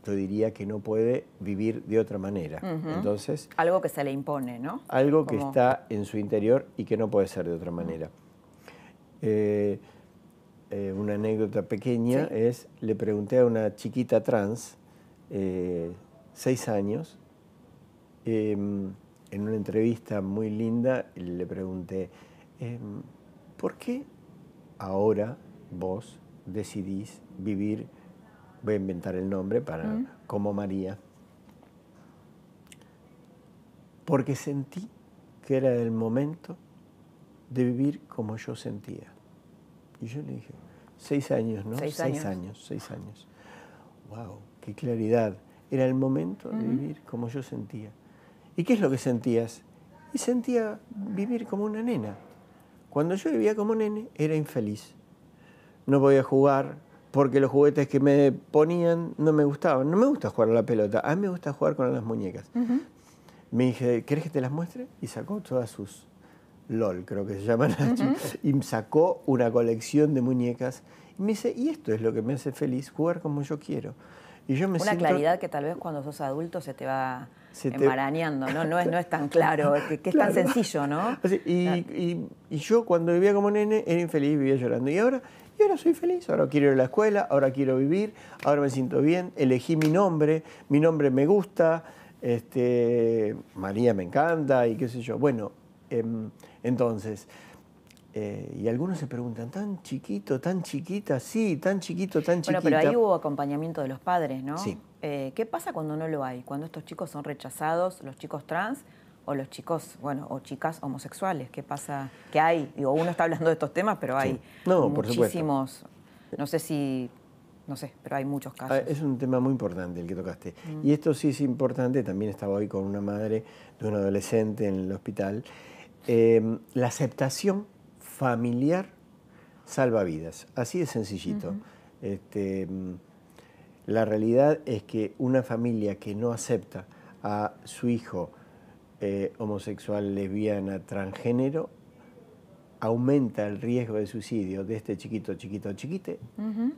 yo diría que no puede vivir de otra manera. Entonces, algo que se le impone, ¿no? Algo que está en su interior y que no puede ser de otra manera. Una anécdota pequeña es, le pregunté a una chiquita trans, 6 años, en una entrevista muy linda, le pregunté, ¿por qué ahora vos decidís vivir, voy a inventar el nombre, como María? Porque sentí que era el momento de vivir como yo sentía. Y yo le dije, 6 años, ¿no? 6 años. 6 años. ¡Wow! ¡Qué claridad! Era el momento de vivir como yo sentía. ¿Y qué es lo que sentías? Y sentía vivir como una nena. Cuando yo vivía como nene, era infeliz. No podía jugar porque los juguetes que me ponían no me gustaban. No me gusta jugar a la pelota, a mí me gusta jugar con las muñecas. Me dije, ¿querés que te las muestre? Y sacó todas sus LOL, creo que se llaman, y sacó una colección de muñecas. Y me dice, y esto es lo que me hace feliz, jugar como yo quiero. Y yo me siento... claridad que tal vez cuando sos adulto se te va enmarañando, ¿no? No es tan claro, que es tan sencillo, ¿no? Así, y yo cuando vivía como nene era infeliz, vivía llorando. Y ahora soy feliz, ahora quiero ir a la escuela, ahora quiero vivir, ahora me siento bien, elegí mi nombre me gusta, María me encanta y qué sé yo. Bueno, entonces, y algunos se preguntan, ¿tan chiquito, tan chiquita? Sí, tan chiquito, tan chiquita. Bueno, pero ahí hubo acompañamiento de los padres, ¿no? Sí. ¿Qué pasa cuando no lo hay? Cuando estos chicos son rechazados, los chicos trans o los chicos, o chicas homosexuales. ¿Qué pasa? ¿Qué hay? Digo, uno está hablando de estos temas, pero hay muchísimos, no sé si no sé, pero hay muchos casos. Es un tema muy importante el que tocaste. Y esto sí es importante, también estaba hoy con una madre de un adolescente en el hospital. La aceptación familiar salva vidas, así de sencillito. La realidad es que una familia que no acepta a su hijo homosexual, lesbiana, transgénero, aumenta el riesgo de suicidio de este chiquito, chiquito, chiquite,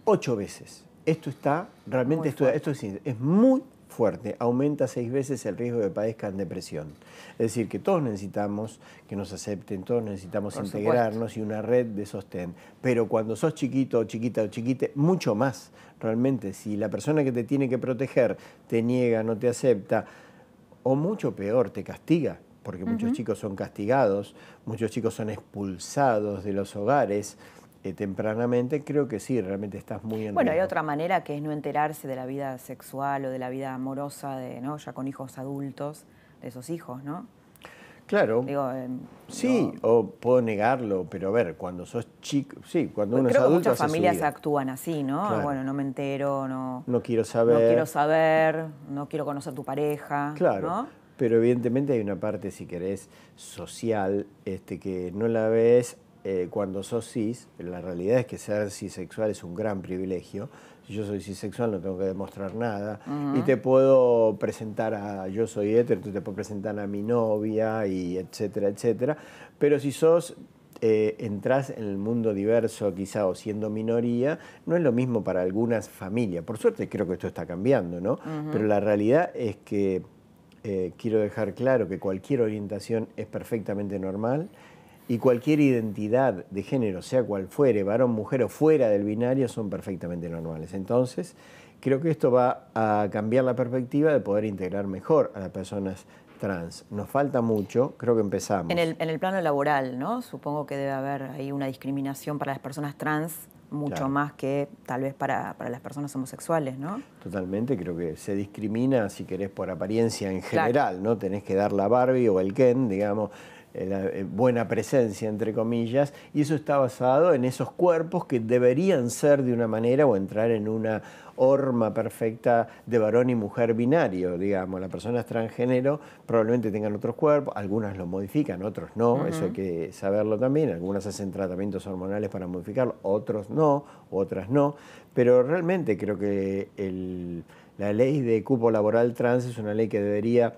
8 veces. Esto está, realmente esto es muy fuerte, aumenta 6 veces el riesgo de que padezcan depresión. Es decir, que todos necesitamos que nos acepten, todos necesitamos integrarnos y una red de sostén. Pero cuando sos chiquito, chiquita o chiquite, mucho más. Realmente, si la persona que te tiene que proteger te niega, no te acepta, o mucho peor, te castiga, porque muchos chicos son castigados, muchos chicos son expulsados de los hogares tempranamente, creo que sí, realmente estás muy en Bueno, hay riesgo. otra manera que es no enterarse de la vida sexual o de la vida amorosa, ¿no? Ya con hijos adultos, de esos hijos, ¿no? Claro, Digo, sí, o puedo negarlo, pero a ver, cuando sos chico, sí, cuando uno es creo que adulto muchas hace su familias vida. actúan así, ¿no? Claro. Bueno, no me entero, no quiero saber. no quiero saber, no quiero conocer tu pareja, Claro, ¿no? pero evidentemente hay una parte, si querés, social, que no la ves cuando sos cis. La realidad es que ser cisexual es un gran privilegio. Si yo soy cisexual no tengo que demostrar nada. Y te puedo presentar yo soy hétero, tú te puedes presentar a mi novia, y etcétera, etcétera. Pero si sos entrás en el mundo diverso quizá o siendo minoría, no es lo mismo para algunas familias. Por suerte creo que esto está cambiando, ¿no? Pero la realidad es que quiero dejar claro que cualquier orientación es perfectamente normal y cualquier identidad de género, sea cual fuere, varón, mujer o fuera del binario, son perfectamente normales. Entonces, creo que esto va a cambiar la perspectiva de poder integrar mejor a las personas trans. Nos falta mucho, creo que empezamos. En el plano laboral, ¿no? Supongo que debe haber ahí una discriminación para las personas trans, mucho Claro. más que tal vez para las personas homosexuales, ¿no? Totalmente, creo que se discrimina, si querés, por apariencia en general, ¿no? Tenés que dar la Barbie o el Ken, digamos, la buena presencia, entre comillas, y eso está basado en esos cuerpos que deberían ser de una manera o entrar en una horma perfecta de varón y mujer binario, digamos. Las personas transgénero probablemente tengan otros cuerpos, algunas lo modifican, otros no, eso hay que saberlo también, algunas hacen tratamientos hormonales para modificarlo, otros no, otras no, pero realmente creo que la ley de cupo laboral trans es una ley que debería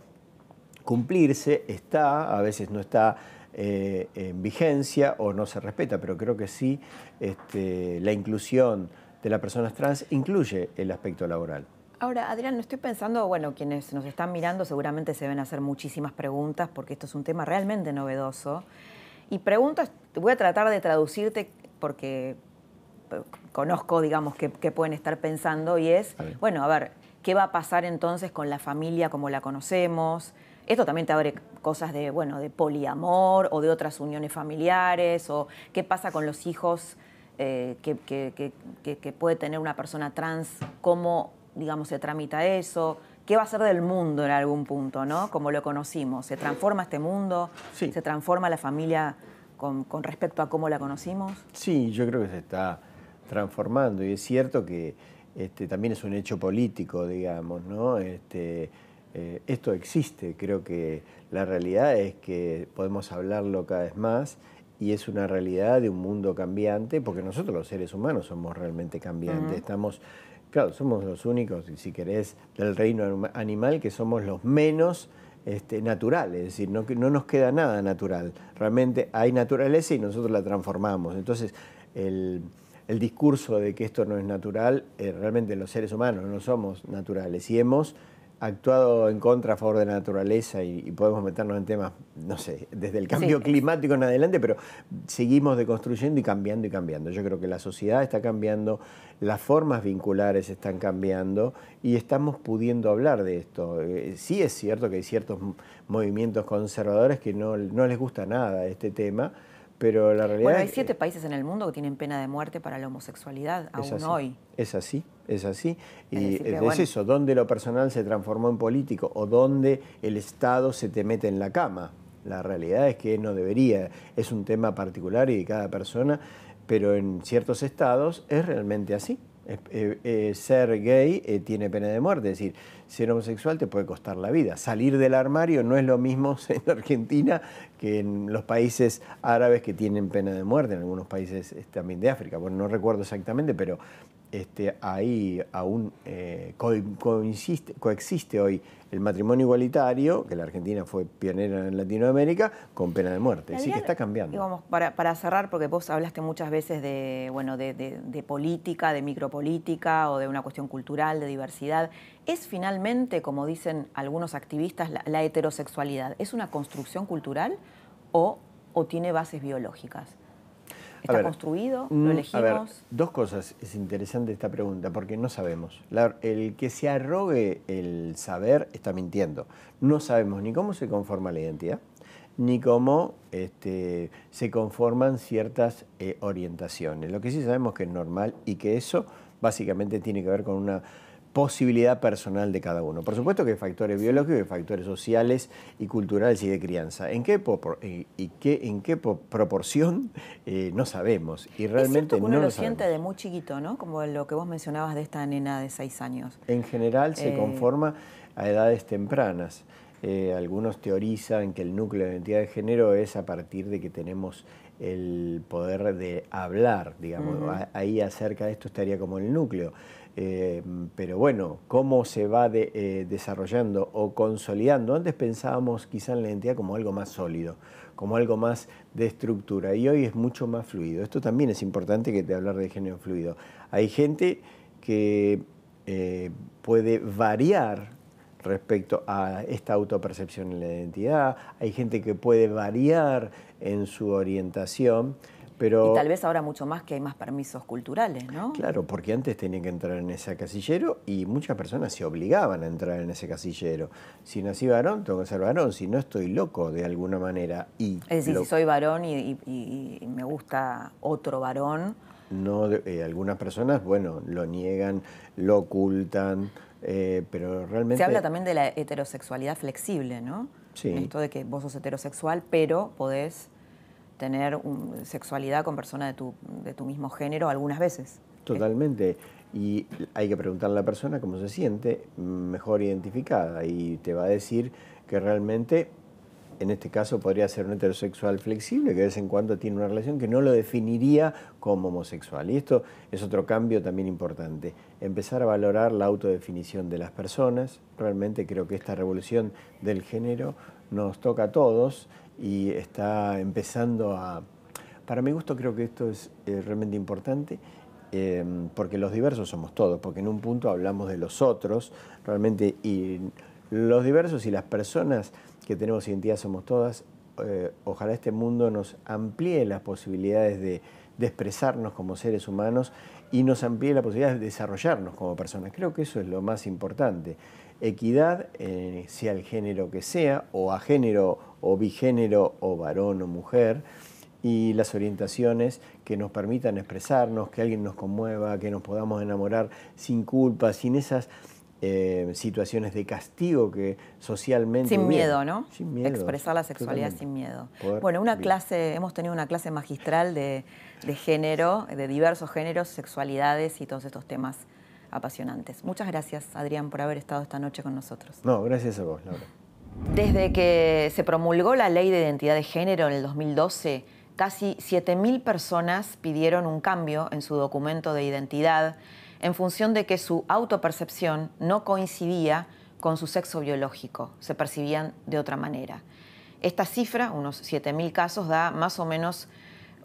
cumplirse, a veces no está en vigencia o no se respeta, pero creo que sí la inclusión de las personas trans incluye el aspecto laboral. Ahora, Adrián, estoy pensando, bueno, quienes nos están mirando seguramente se deben hacer muchísimas preguntas porque esto es un tema realmente novedoso. Y preguntas, voy a tratar de traducirte porque conozco, digamos, qué pueden estar pensando y es, bueno, a ver, ¿qué va a pasar entonces con la familia como la conocemos? Esto también te abre cosas de, bueno, de poliamor o de otras uniones familiares, o qué pasa con los hijos que puede tener una persona trans, cómo, digamos, se tramita eso, qué va a ser del mundo en algún punto, ¿no? Como lo conocimos. ¿Se transforma este mundo? Sí. ¿Se transforma la familia con respecto a cómo la conocimos? Sí, yo creo que se está transformando y es cierto que también es un hecho político, digamos, ¿no? Esto existe, creo que la realidad es que podemos hablarlo cada vez más y es una realidad de un mundo cambiante, porque nosotros los seres humanos somos realmente cambiantes, claro, somos los únicos, si querés, del reino animal que somos los menos naturales, es decir, no nos queda nada natural, realmente hay naturaleza y nosotros la transformamos, entonces el discurso de que esto no es natural, realmente los seres humanos no somos naturales y hemos actuado en contra a favor de la naturaleza y podemos meternos en temas, no sé, desde el cambio climático en adelante, pero seguimos deconstruyendo y cambiando y cambiando. Yo creo que la sociedad está cambiando, las formas vinculares están cambiando y estamos pudiendo hablar de esto. Sí es cierto que hay ciertos movimientos conservadores que no les gusta nada este tema, pero la realidad... Bueno, hay 7 países en el mundo que tienen pena de muerte para la homosexualidad, aún hoy. Es así, es así. Y es eso, donde lo personal se transformó en político o donde el Estado se te mete en la cama. La realidad es que no debería, es un tema particular y de cada persona, pero en ciertos estados es realmente así. Ser gay tiene pena de muerte, es decir, ser homosexual te puede costar la vida. Salir del armario no es lo mismo en Argentina que en los países árabes que tienen pena de muerte, en algunos países también de África. Bueno, no recuerdo exactamente, pero ahí aún coexiste hoy el matrimonio igualitario, que la Argentina fue pionera en Latinoamérica, con pena de muerte. Así que está cambiando. Y vamos, para cerrar, porque vos hablaste muchas veces de política, de micropolítica o de una cuestión cultural, de diversidad. ¿Es finalmente, como dicen algunos activistas, la heterosexualidad, es una construcción cultural o tiene bases biológicas? ¿Está construido? ¿Lo elegimos? A ver, dos cosas. Es interesante esta pregunta porque no sabemos. El que se arrogue el saber está mintiendo. No sabemos ni cómo se conforma la identidad, ni cómo se conforman ciertas orientaciones. Lo que sí sabemos que es normal y que eso básicamente tiene que ver con una posibilidad personal de cada uno. Por supuesto que hay factores biológicos, hay factores sociales y culturales y de crianza. ¿En qué proporción? No sabemos. Y realmente es cierto que uno no lo sabemos. siente de muy chiquito, ¿no? Como lo que vos mencionabas de esta nena de 6 años. En general se conforma a edades tempranas. Algunos teorizan que el núcleo de identidad de género es a partir de que tenemos el poder de hablar, digamos. Ahí acerca de esto estaría como el núcleo. Pero bueno, cómo se va desarrollando o consolidando. Antes pensábamos quizá en la identidad como algo más sólido, como algo más de estructura, y hoy es mucho más fluido. Esto también es importante que te hablar de género fluido. Hay gente que puede variar respecto a esta autopercepción en la identidad, hay gente que puede variar en su orientación, pero... Y tal vez ahora mucho más, que hay más permisos culturales, ¿no? Claro, porque antes tenían que entrar en ese casillero y muchas personas se obligaban a entrar en ese casillero. Si nací varón, tengo que ser varón, si no estoy loco de alguna manera. Es decir, si soy varón y me gusta otro varón... No, algunas personas, bueno, lo niegan, lo ocultan, pero realmente... Se habla también de la heterosexualidad flexible, ¿no? Sí. Esto de que vos sos heterosexual, pero podés tener sexualidad con personas de tu mismo género algunas veces. Totalmente. Y hay que preguntarle a la persona cómo se siente mejor identificada y te va a decir que realmente, en este caso, podría ser un heterosexual flexible que de vez en cuando tiene una relación que no lo definiría como homosexual. Y esto es otro cambio también importante. Empezar a valorar la autodefinición de las personas. Realmente creo que esta revolución del género nos toca a todos y está empezando a... Para mi gusto creo que esto es realmente importante porque los diversos somos todos, porque en un punto hablamos de los otros, realmente, y los diversos y las personas que tenemos identidad somos todas. Ojalá este mundo nos amplíe las posibilidades de expresarnos como seres humanos y nos amplíe la posibilidad de desarrollarnos como personas. Creo que eso es lo más importante. Equidad, sea el género que sea, o a género, o bigénero, o varón o mujer, y las orientaciones que nos permitan expresarnos, que alguien nos conmueva, que nos podamos enamorar sin culpa, sin esas situaciones de castigo que socialmente... Sin miedo, ¿no? Sin miedo. Expresar la sexualidad Totalmente. sin miedo. Poder Bueno, hemos tenido una clase magistral de género, de diversos géneros, sexualidades y todos estos temas apasionantes. Muchas gracias, Adrián, por haber estado esta noche con nosotros. No, gracias a vos, Laura. Desde que se promulgó la Ley de Identidad de Género en el 2012, casi 7.000 personas pidieron un cambio en su documento de identidad en función de que su autopercepción no coincidía con su sexo biológico, se percibían de otra manera. Esta cifra, unos 7.000 casos, da más o menos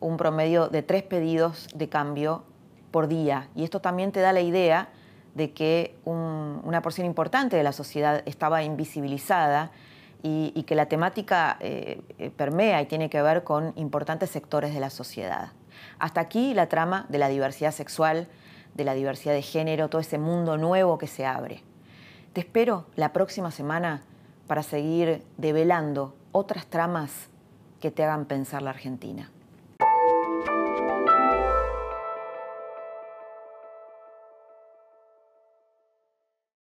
un promedio de 3 pedidos de cambio por día. Y esto también te da la idea de que una porción importante de la sociedad estaba invisibilizada y que la temática permea y tiene que ver con importantes sectores de la sociedad. Hasta aquí la trama de la diversidad sexual, de la diversidad de género, todo ese mundo nuevo que se abre. Te espero la próxima semana para seguir develando otras tramas que te hagan pensar la Argentina.